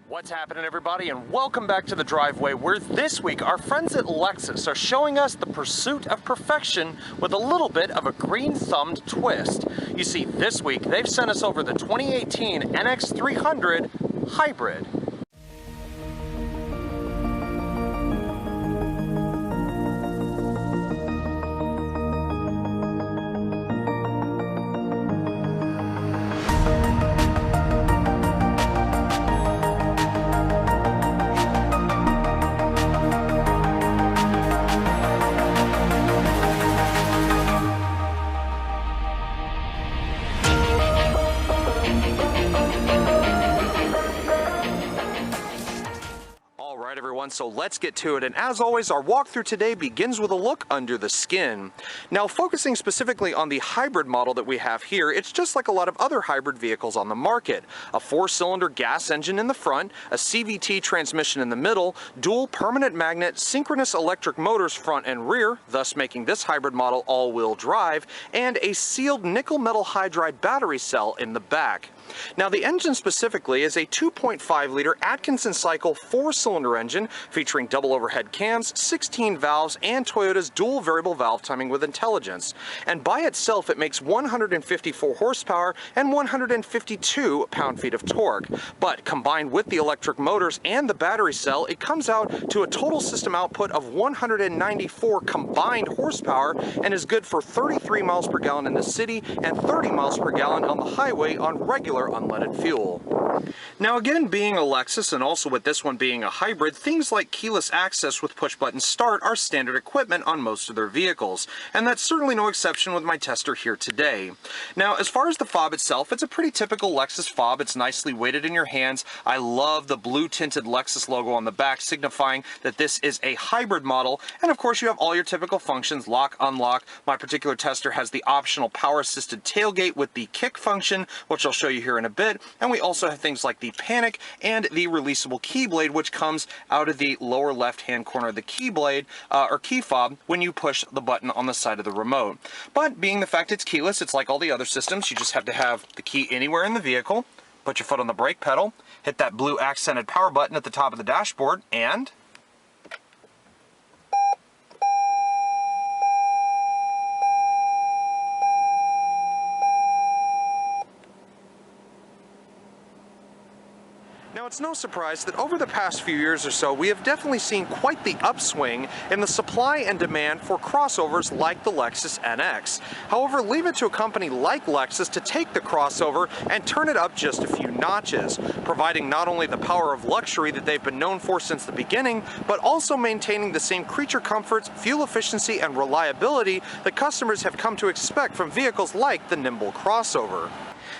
What's happening, everybody, and welcome back to the driveway, where this week our friends at Lexus are showing us the pursuit of perfection with a little bit of a green-thumbed twist. You see, this week they've sent us over the 2018 NX300 Hybrid. So let's get to it, and as always, our walkthrough today begins with a look under the skin. Now, focusing specifically on the hybrid model that we have here, it's just like a lot of other hybrid vehicles on the market. A 4-cylinder gas engine in the front, a CVT transmission in the middle, dual permanent magnet synchronous electric motors front and rear, thus making this hybrid model all-wheel drive, and a sealed nickel metal hydride battery cell in the back. Now, the engine specifically is a 2.5-liter Atkinson cycle 4-cylinder engine featuring double overhead cams, 16 valves, and Toyota's dual variable valve timing with intelligence. And by itself, it makes 154 horsepower and 152 pound-feet of torque. But combined with the electric motors and the battery cell, it comes out to a total system output of 194 combined horsepower and is good for 33 miles per gallon in the city and 30 miles per gallon on the highway on regular unleaded fuel. Now, again, being a Lexus and also with this one being a hybrid, things like keyless access with push-button start are standard equipment on most of their vehicles, and that's certainly no exception with my tester here today. Now, as far as the fob itself, it's a pretty typical Lexus fob. It's nicely weighted in your hands. I love the blue tinted Lexus logo on the back, signifying that this is a hybrid model, and of course you have all your typical functions: lock, unlock. My particular tester has the optional power assisted tailgate with the kick function, which I'll show you here in a bit, and we also have things like the panic and the releasable key blade, which comes out of the lower left hand corner of the key blade or key fob when you push the button on the side of the remote. But being the fact it's keyless, it's like all the other systems. You just have to have the key anywhere in the vehicle, put your foot on the brake pedal, hit that blue accented power button at the top of the dashboard, and now, it's no surprise that over the past few years or so, we have definitely seen quite the upswing in the supply and demand for crossovers like the Lexus NX. However, leave it to a company like Lexus to take the crossover and turn it up just a few notches, providing not only the power of luxury that they've been known for since the beginning, but also maintaining the same creature comforts, fuel efficiency, and reliability that customers have come to expect from vehicles like the Nimble Crossover.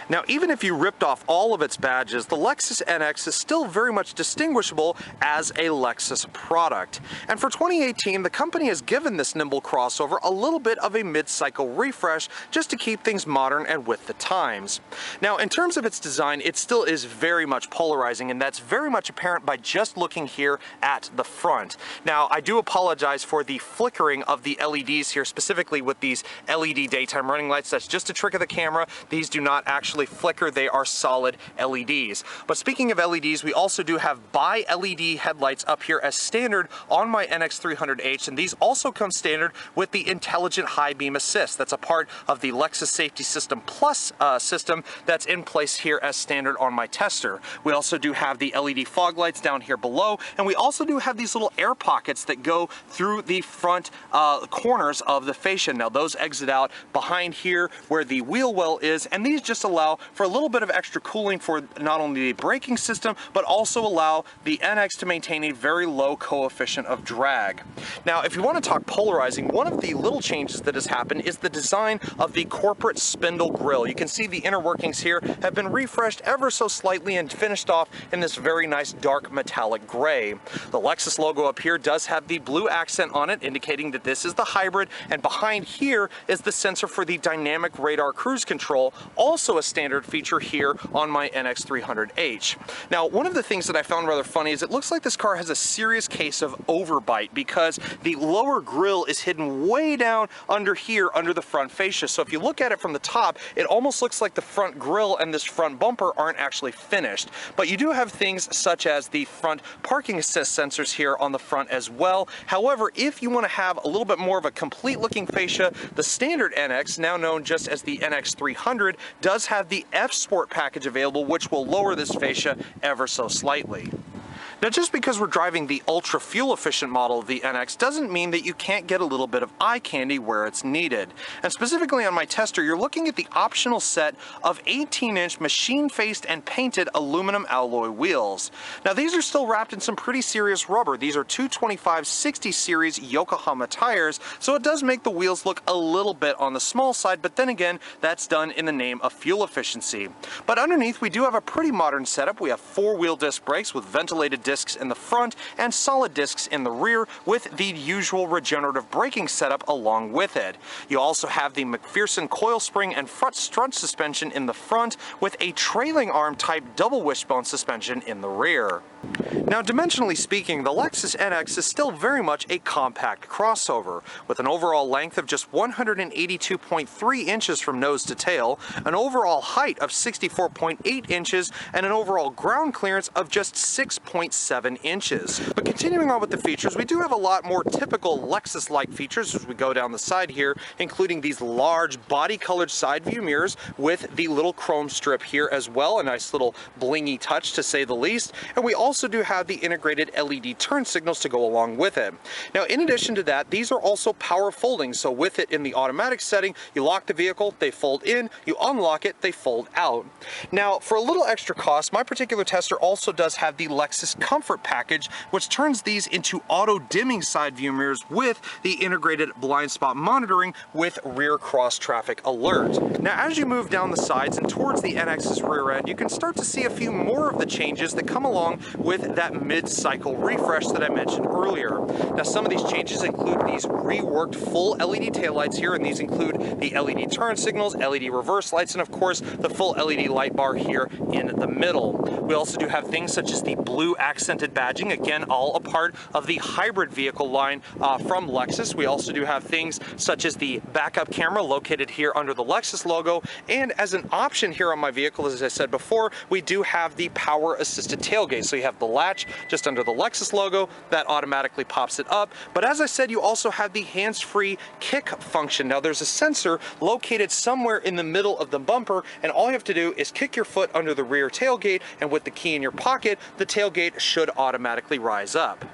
Now, even if you ripped off all of its badges, the Lexus NX is still very much distinguishable as a Lexus product. And for 2018, the company has given this Nimble Crossover a little bit of a mid-cycle refresh just to keep things modern and with the times. Now, in terms of its design, it still is very much polarizing, and that's very much apparent by just looking here at the front. Now, I do apologize for the flickering of the LEDs here, specifically with these LED daytime running lights. That's just a trick of the camera. These do not actually flicker, they are solid LEDs. But speaking of LEDs, we also do have bi-LED headlights up here as standard on my NX300H, and these also come standard with the intelligent high beam assist. That's a part of the Lexus Safety System Plus system that's in place here as standard on my tester. We also do have the LED fog lights down here below, and we also do have these little air pockets that go through the front corners of the fascia. Now, those exit out behind here where the wheel well is, and these just allow for a little bit of extra cooling for not only the braking system, but also allow the NX to maintain a very low coefficient of drag. Now, if you want to talk polarizing, one of the little changes that has happened is the design of the corporate spindle grille. You can see the inner workings here have been refreshed ever so slightly and finished off in this very nice dark metallic gray. The Lexus logo up here does have the blue accent on it, indicating that this is the hybrid, and behind here is the sensor for the dynamic radar cruise control, also also a standard feature here on my NX300H. Now, one of the things that I found rather funny is it looks like this car has a serious case of overbite because the lower grille is hidden way down under here under the front fascia. So if you look at it from the top, it almost looks like the front grille and this front bumper aren't actually finished. But you do have things such as the front parking assist sensors here on the front as well. However, if you want to have a little bit more of a complete looking fascia, the standard NX, now known just as the NX300, does have the F Sport package available, which will lower this fascia ever so slightly. Now, just because we're driving the ultra fuel efficient model of the NX doesn't mean that you can't get a little bit of eye candy where it's needed. And specifically on my tester, you're looking at the optional set of 18-inch machine-faced and painted aluminum alloy wheels. Now, these are still wrapped in some pretty serious rubber. These are 225/60 series Yokohama tires, so it does make the wheels look a little bit on the small side, but then again, that's done in the name of fuel efficiency. But underneath, we do have a pretty modern setup. We have 4-wheel disc brakes with ventilated discs in the front and solid discs in the rear with the usual regenerative braking setup along with it. You also have the McPherson coil spring and front strut suspension in the front with a trailing arm type double wishbone suspension in the rear. Now, dimensionally speaking, the Lexus NX is still very much a compact crossover with an overall length of just 182.3 inches from nose to tail, an overall height of 64.8 inches, and an overall ground clearance of just 6.7 inches. But continuing on with the features, we do have a lot more typical Lexus-like features as we go down the side here, including these large body-colored side view mirrors with the little chrome strip here as well, a nice little blingy touch to say the least, and we also do have the integrated LED turn signals to go along with it. Now, in addition to that, these are also power folding, so with it in the automatic setting, you lock the vehicle, they fold in, you unlock it, they fold out. Now, for a little extra cost, my particular tester also does have the Lexus Comfort package, which turns these into auto-dimming side view mirrors with the integrated blind spot monitoring with rear cross traffic alert. Now, as you move down the sides and towards the NX's rear end, you can start to see a few more of the changes that come along with that mid-cycle refresh that I mentioned earlier. Now, some of these changes include these reworked full LED taillights here, and these include the LED turn signals, LED reverse lights, and of course the full LED light bar here in the middle. We also do have things such as the blue accented badging, again all a part of the hybrid vehicle line from Lexus. We also do have things such as the backup camera located here under the Lexus logo, and as an option here on my vehicle, as I said before, we do have the power assisted tailgate. So you have the latch just under the Lexus logo that automatically pops it up, but as I said, you also have the hands-free kick function. Now, there's a sensor located somewhere in the middle of the bumper, and all you have to do is kick your foot under the rear tailgate, and with the key in your pocket, the tailgate should automatically rise up.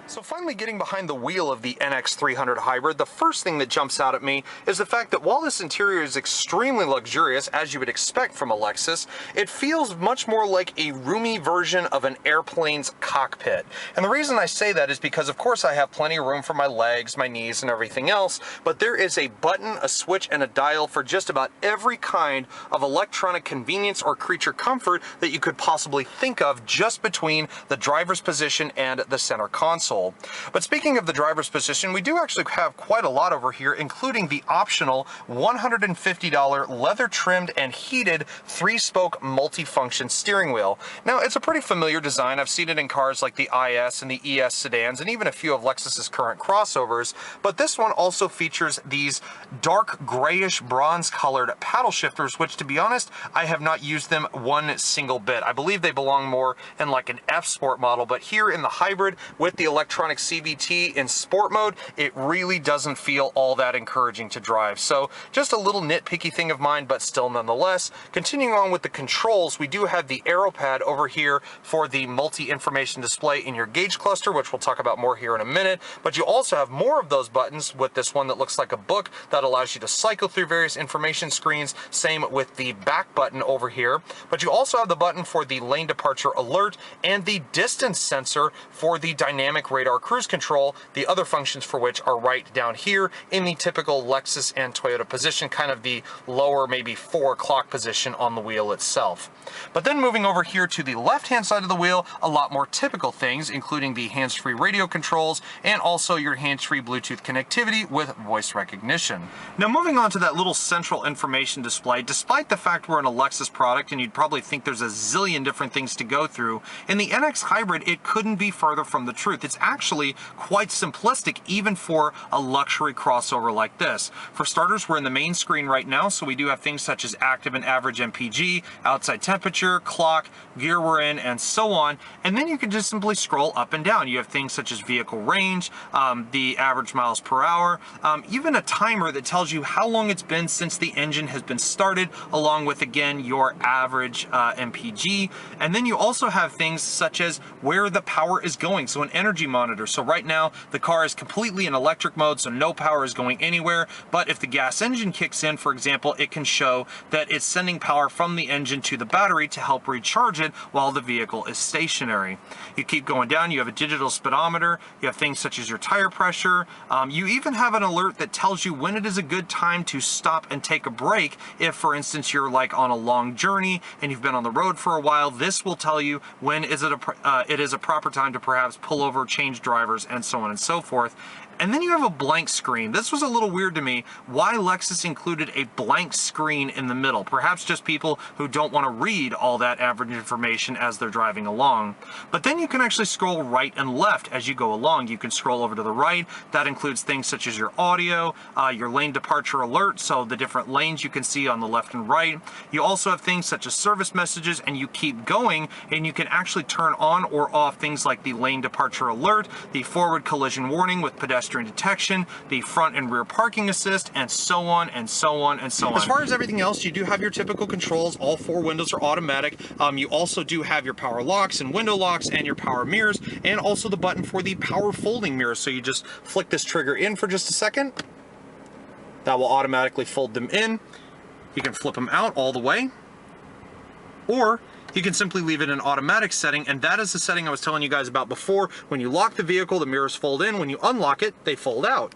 So finally, getting behind the wheel of the NX300 Hybrid, the first thing that jumps out at me is the fact that while this interior is extremely luxurious, as you would expect from a Lexus, it feels much more like a roomy version of an airplane's cockpit. And the reason I say that is because, of course, I have plenty of room for my legs, my knees, and everything else, but there is a button, a switch, and a dial for just about every kind of electronic convenience or creature comfort that you could possibly think of just between the driver's position and the center console. But speaking of the driver's position, we do actually have quite a lot over here, including the optional $150 leather trimmed and heated 3-spoke multifunction steering wheel. Now, it's a pretty familiar design. I've seen it in cars like the IS and the ES sedans and even a few of Lexus's current crossovers, but this one also features these dark grayish bronze colored paddle shifters, which, to be honest, I have not used them one single bit. I believe they belong more in like an F Sport model, but here in the hybrid with the electronic CVT in sport mode, it really doesn't feel all that encouraging to drive. So just a little nitpicky thing of mine, but still nonetheless. Continuing on with the controls, we do have the arrow pad over here for the multi-information display in your gauge cluster, which we'll talk about more here in a minute, but you also have more of those buttons with this one that looks like a book that allows you to cycle through various information screens. Same with the back button over here, but you also have the button for the lane departure alert and the distance sensor for the dynamic radar cruise control, the other functions for which are right down here in the typical Lexus and Toyota position, kind of the lower maybe 4 o'clock position on the wheel itself. But then moving over here to the left-hand side of the wheel, a lot more typical things, including the hands-free radio controls and also your hands-free Bluetooth connectivity with voice recognition. Now moving on to that little central information display, despite the fact we're in a Lexus product and you'd probably think there's a zillion different things to go through, in the NX Hybrid it couldn't be further from the truth. It's actually quite simplistic even for a luxury crossover like this. For starters, we're in the main screen right now, so we do have things such as active and average MPG, outside temperature, clock, gear we're in, and so on. And then you can just simply scroll up and down. You have things such as vehicle range, the average miles per hour, even a timer that tells you how long it's been since the engine has been started, along with, again, your average MPG. And then you also have things such as where the power is going, so an energy monitor. So right now, the car is completely in electric mode, so no power is going anywhere. But if the gas engine kicks in, for example, it can show that it's sending power from the engine to the battery to help recharge it while the vehicle is stationary. You keep going down, you have a digital speedometer, you have things such as your tire pressure, you even have an alert that tells you when it is a good time to stop and take a break. If, for instance, you're like on a long journey and you've been on the road for a while, this will tell you when it is a proper time to perhaps pull over, change drivers, and so on and so forth. And then you have a blank screen. This was a little weird to me, why Lexus included a blank screen in the middle. Perhaps just people who don't want to read all that average information as they're driving along. But then you can actually scroll right and left as you go along. You can scroll over to the right. That includes things such as your audio, your lane departure alert, so the different lanes you can see on the left and right. You also have things such as service messages, and you keep going, and you can actually turn on or off things like the lane departure alert, the forward collision warning with pedestrian detection, the front and rear parking assist, and so on and so on and so on. As far as everything else, you do have your typical controls. All 4 windows are automatic. You also do have your power locks and window locks and your power mirrors, and also the button for the power folding mirrors. So you just flick this trigger in for just a second. That will automatically fold them in. You can flip them out all the way, or you can simply leave it in automatic setting, and that is the setting I was telling you guys about before. When you lock the vehicle, the mirrors fold in. When you unlock it, they fold out.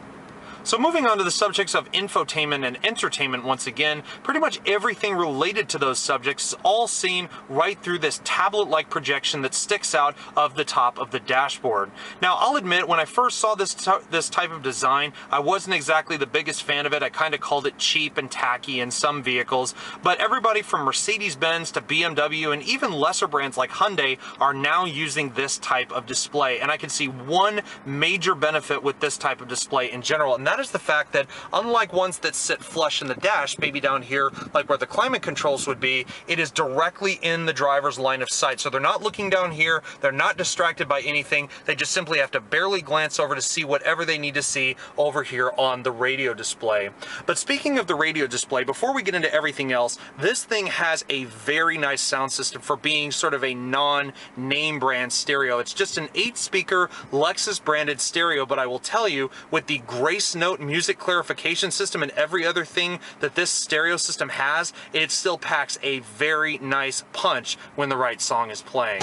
So moving on to the subjects of infotainment and entertainment once again, pretty much everything related to those subjects is all seen right through this tablet-like projection that sticks out of the top of the dashboard. Now, I'll admit, when I first saw this type of design, I wasn't exactly the biggest fan of it. I kind of called it cheap and tacky in some vehicles, but everybody from Mercedes-Benz to BMW and even lesser brands like Hyundai are now using this type of display, and I can see one major benefit with this type of display in general, and that is the fact that unlike ones that sit flush in the dash, maybe down here like where the climate controls would be, it is directly in the driver's line of sight. So they're not looking down here, they're not distracted by anything, they just simply have to barely glance over to see whatever they need to see over here on the radio display. But speaking of the radio display, before we get into everything else, this thing has a very nice sound system for being sort of a non-name brand stereo. It's just an 8-speaker Lexus branded stereo, but I will tell you, with the Grace Note music clarification system and every other thing that this stereo system has, it still packs a very nice punch when the right song is playing.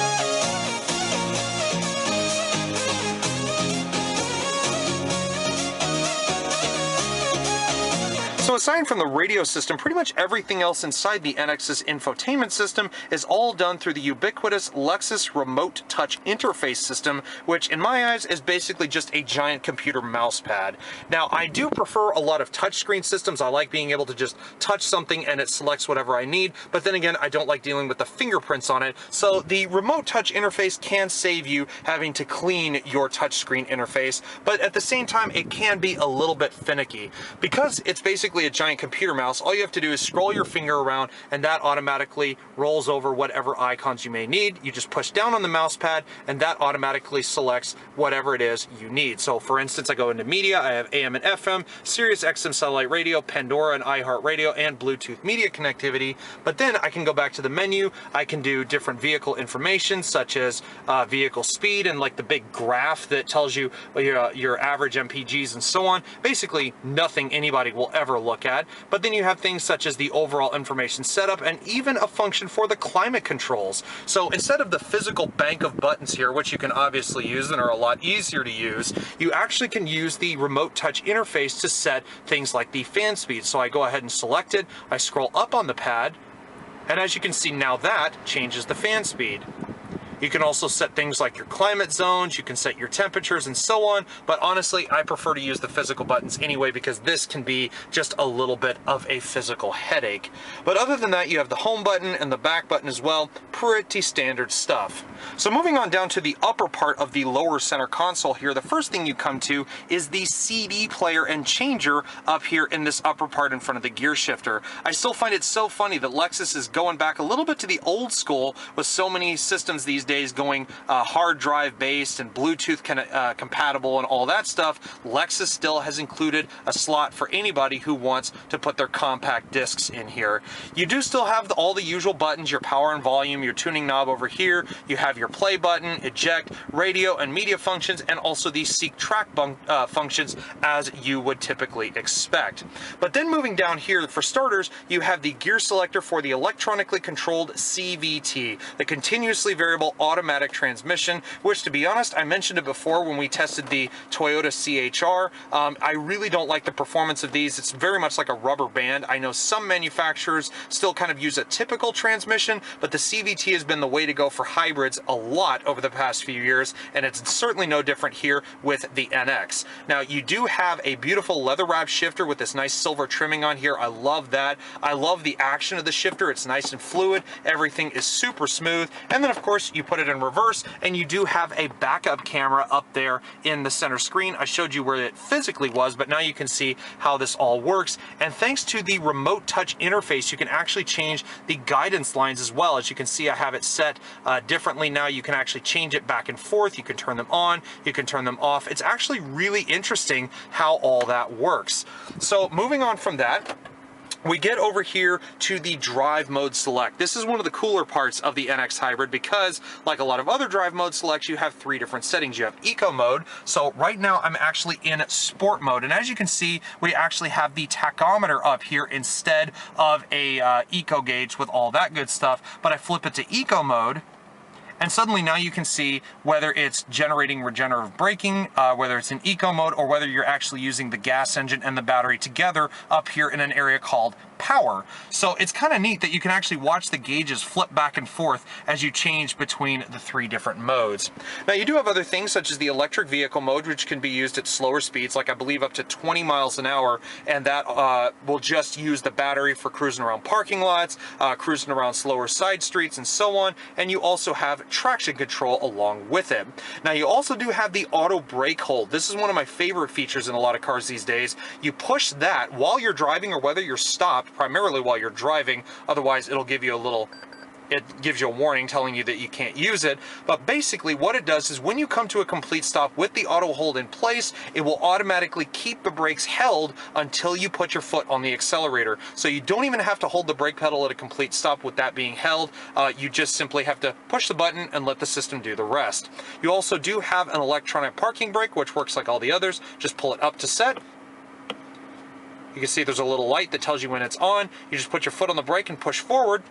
So aside from the radio system, pretty much everything else inside the NX's infotainment system is all done through the ubiquitous Lexus Remote Touch Interface system, which in my eyes is basically just a giant computer mouse pad. Now, I do prefer a lot of touchscreen systems. I like being able to just touch something and it selects whatever I need, but then again, I don't like dealing with the fingerprints on it. So the Remote Touch Interface can save you having to clean your touchscreen interface, but at the same time, it can be a little bit finicky. Because it's basically a giant computer mouse, all you have to do is scroll your finger around and that automatically rolls over whatever icons you may need. You just push down on the mouse pad and that automatically selects whatever it is you need. So for instance, I go into media, I have AM and FM, Sirius XM satellite radio, Pandora and iHeartRadio, and Bluetooth media connectivity. But then I can go back to the menu, I can do different vehicle information such as vehicle speed and like the big graph that tells you your average MPGs and so on. Basically nothing anybody will ever look look at, but then you have things such as the overall information setup and even a function for the climate controls. So instead of the physical bank of buttons here, which you can obviously use and are a lot easier to use, you actually can use the remote touch interface to set things like the fan speed. So I go ahead and select it, I scroll up on the pad, and as you can see now that changes the fan speed. You can also set things like your climate zones, you can set your temperatures and so on, but honestly, I prefer to use the physical buttons anyway because this can be just a little bit of a physical headache. But other than that, you have the home button and the back button as well, pretty standard stuff. So moving on down to the upper part of the lower center console here, the first thing you come to is the CD player and changer up here in this upper part in front of the gear shifter. I still find it so funny that Lexus is going back a little bit to the old school with so many systems these days going hard drive based and Bluetooth compatible and all that stuff. Lexus still has included a slot for anybody who wants to put their compact discs in here. You do still have all the usual buttons, your power and volume, your tuning knob over here. You have your play button, eject, radio and media functions, and also the seek track functions as you would typically expect. But then moving down here, for starters, you have the gear selector for the electronically controlled CVT, the continuously variable automatic transmission, which, to be honest, I mentioned it before when we tested the Toyota CHR. I really don't like the performance of these. It's very much like a rubber band. I know some manufacturers still kind of use a typical transmission, but the CVT has been the way to go for hybrids a lot over the past few years, and it's certainly no different here with the NX. Now, you do have a beautiful leather wrap shifter with this nice silver trimming on here. I love that. I love the action of the shifter. It's nice and fluid. Everything is super smooth. And then, of course, you put it in reverse, and you do have a backup camera up there in the center screen. I showed you where it physically was, but now you can see how this all works. And thanks to the remote touch interface, you can actually change the guidance lines as well. As you can see, I have it set differently now. You can actually change it back and forth. You can turn them on, you can turn them off. It's actually really interesting how all that works. So moving on from that, we get over here to the drive mode select. This is one of the cooler parts of the NX Hybrid because, like a lot of other drive mode selects, you have three different settings. You have eco mode. So right now I'm actually in sport mode. And as you can see, we actually have the tachometer up here instead of a eco gauge with all that good stuff. But I flip it to eco mode, and suddenly now you can see whether it's generating regenerative braking, whether it's in eco mode, or whether you're actually using the gas engine and the battery together up here in an area called power. So it's kind of neat that you can actually watch the gauges flip back and forth as you change between the three different modes. Now, you do have other things such as the electric vehicle mode, which can be used at slower speeds, like I believe up to 20 miles an hour, and that will just use the battery for cruising around parking lots, cruising around slower side streets, and so on. And you also have traction control along with it. Now, you also do have the auto brake hold. This is one of my favorite features in a lot of cars these days. You push that while you're driving or whether you're stopped, primarily while you're driving. Otherwise, it'll give you it gives you a warning telling you that you can't use it. But basically what it does is when you come to a complete stop with the auto hold in place, it will automatically keep the brakes held until you put your foot on the accelerator. So you don't even have to hold the brake pedal at a complete stop with that being held. You just simply have to push the button and let the system do the rest. You also do have an electronic parking brake, which works like all the others. Just pull it up to set. You can see there's a little light that tells you when it's on. You just put your foot on the brake and push forward,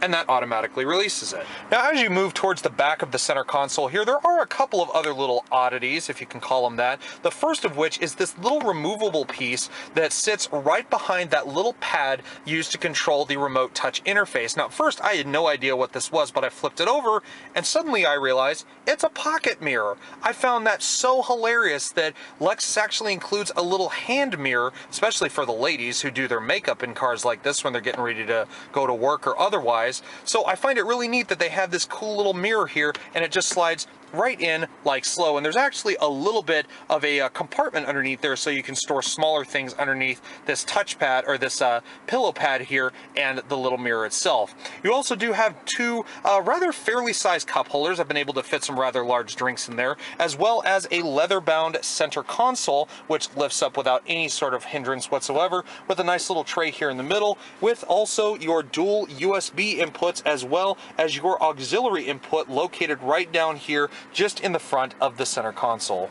and that automatically releases it. Now, as you move towards the back of the center console here, there are a couple of other little oddities, if you can call them that. The first of which is this little removable piece that sits right behind that little pad used to control the remote touch interface. Now, at first, I had no idea what this was, but I flipped it over, and suddenly I realized it's a pocket mirror. I found that so hilarious that Lexus actually includes a little hand mirror, especially for the ladies who do their makeup in cars like this when they're getting ready to go to work or otherwise. So I find it really neat that they have this cool little mirror here, and it just slides right in like slow. And there's actually a little bit of a compartment underneath there, so you can store smaller things underneath this touchpad or this pillow pad here and the little mirror itself. You also do have two rather fairly sized cup holders. I've been able to fit some rather large drinks in there, as well as a leather bound center console, which lifts up without any sort of hindrance whatsoever, with a nice little tray here in the middle, with also your dual USB inputs as well as your auxiliary input located right down here just in the front of the center console.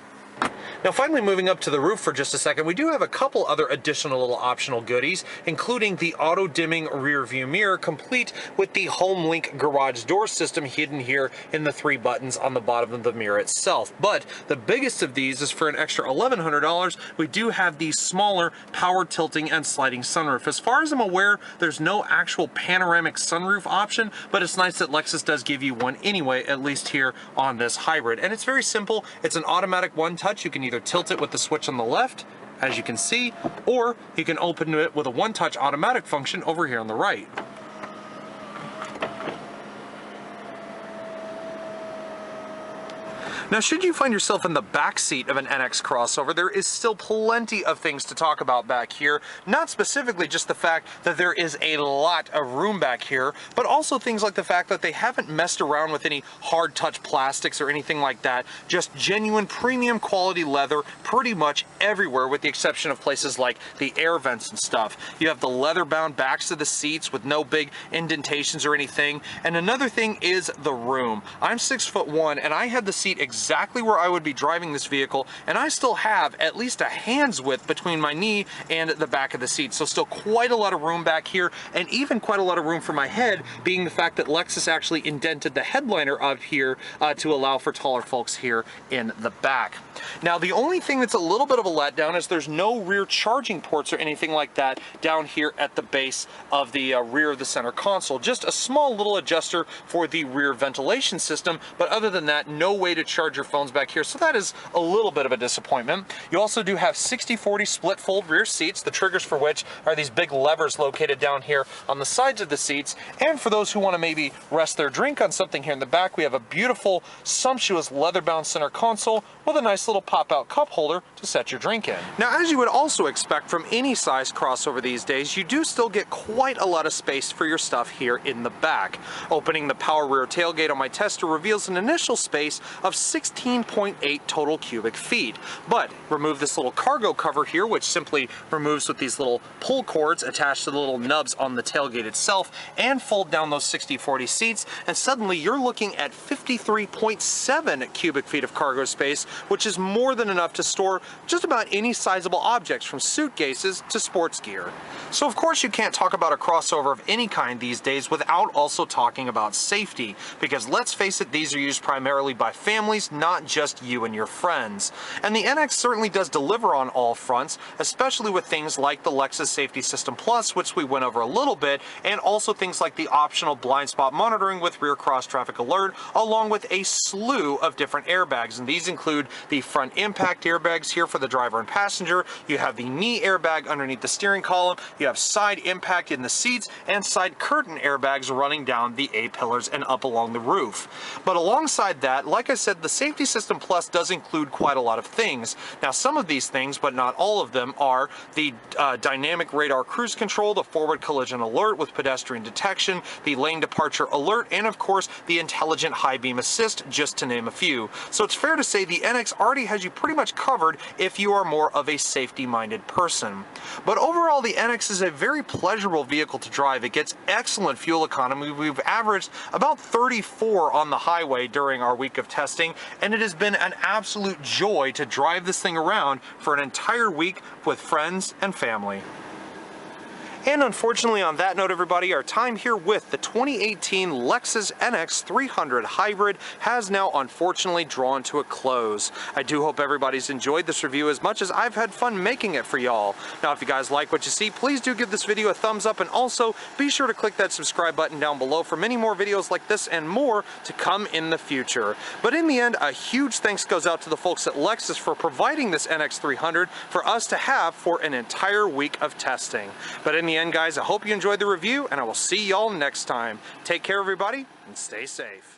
Now finally moving up to the roof for just a second, we do have a couple other additional little optional goodies, including the auto-dimming rear view mirror, complete with the HomeLink garage door system hidden here in the 3 buttons on the bottom of the mirror itself. But the biggest of these is for an extra $1,100, we do have the smaller power tilting and sliding sunroof. As far as I'm aware, there's no actual panoramic sunroof option, but it's nice that Lexus does give you one anyway, at least here on this hybrid. And it's very simple. It's an automatic one-touch. You can either tilt it with the switch on the left, as you can see, or you can open it with a one-touch automatic function over here on the right. Now, should you find yourself in the back seat of an NX crossover, there is still plenty of things to talk about back here. Not specifically just the fact that there is a lot of room back here, but also things like the fact that they haven't messed around with any hard touch plastics or anything like that. Just genuine premium quality leather pretty much everywhere, with the exception of places like the air vents and stuff. You have the leather bound backs of the seats with no big indentations or anything. And another thing is the room. I'm 6'1" and I had the seat exactly where I would be driving this vehicle, and I still have at least a hand's width between my knee and the back of the seat. So still quite a lot of room back here, and even quite a lot of room for my head, being the fact that Lexus actually indented the headliner up here to allow for taller folks here in the back. Now, the only thing that's a little bit of a letdown is there's no rear charging ports or anything like that down here at the base of the rear of the center console. Just a small little adjuster for the rear ventilation system, but other than that, no way to charge your phones back here, so that is a little bit of a disappointment. You also do have 60/40 split fold rear seats, the triggers for which are these big levers located down here on the sides of the seats. And for those who want to maybe rest their drink on something here in the back, we have a beautiful, sumptuous leather-bound center console with a nice little pop-out cup holder to set your drink in. Now, as you would also expect from any size crossover these days, you do still get quite a lot of space for your stuff here in the back. Opening the power rear tailgate on my tester reveals an initial space of 16.8 total cubic feet. But remove this little cargo cover here, which simply removes with these little pull cords attached to the little nubs on the tailgate itself, and fold down those 60/40 seats, and suddenly you're looking at 53.7 cubic feet of cargo space, which is more than enough to store just about any sizable objects, from suitcases to sports gear. So of course you can't talk about a crossover of any kind these days without also talking about safety, because let's face it, these are used primarily by families, not just you and your friends. And the NX certainly does deliver on all fronts, especially with things like the Lexus Safety System Plus, which we went over a little bit, and also things like the optional blind spot monitoring with rear cross traffic alert, along with a slew of different airbags. And these include the front impact airbags here for the driver and passenger. You have the knee airbag underneath the steering column. You have side impact in the seats and side curtain airbags running down the A-pillars and up along the roof. But alongside that, like I said, the Safety System Plus does include quite a lot of things. Now, some of these things, but not all of them, are the dynamic radar cruise control, the forward collision alert with pedestrian detection, the lane departure alert, and of course the intelligent high beam assist, just to name a few. So it's fair to say the NX already has you pretty much covered if you are more of a safety-minded person. But overall, the NX is a very pleasurable vehicle to drive. It gets excellent fuel economy. We've averaged about 34 on the highway during our week of testing, and it has been an absolute joy to drive this thing around for an entire week with friends and family. And unfortunately, on that note, everybody, our time here with the 2018 Lexus NX300 Hybrid has now unfortunately drawn to a close. I do hope everybody's enjoyed this review as much as I've had fun making it for y'all. Now, if you guys like what you see, please do give this video a thumbs up, and also be sure to click that subscribe button down below for many more videos like this and more to come in the future. But in the end, a huge thanks goes out to the folks at Lexus for providing this NX300 for us to have for an entire week of testing. But in the end, guys, I hope you enjoyed the review, and I will see y'all next time. Take care, everybody, and stay safe.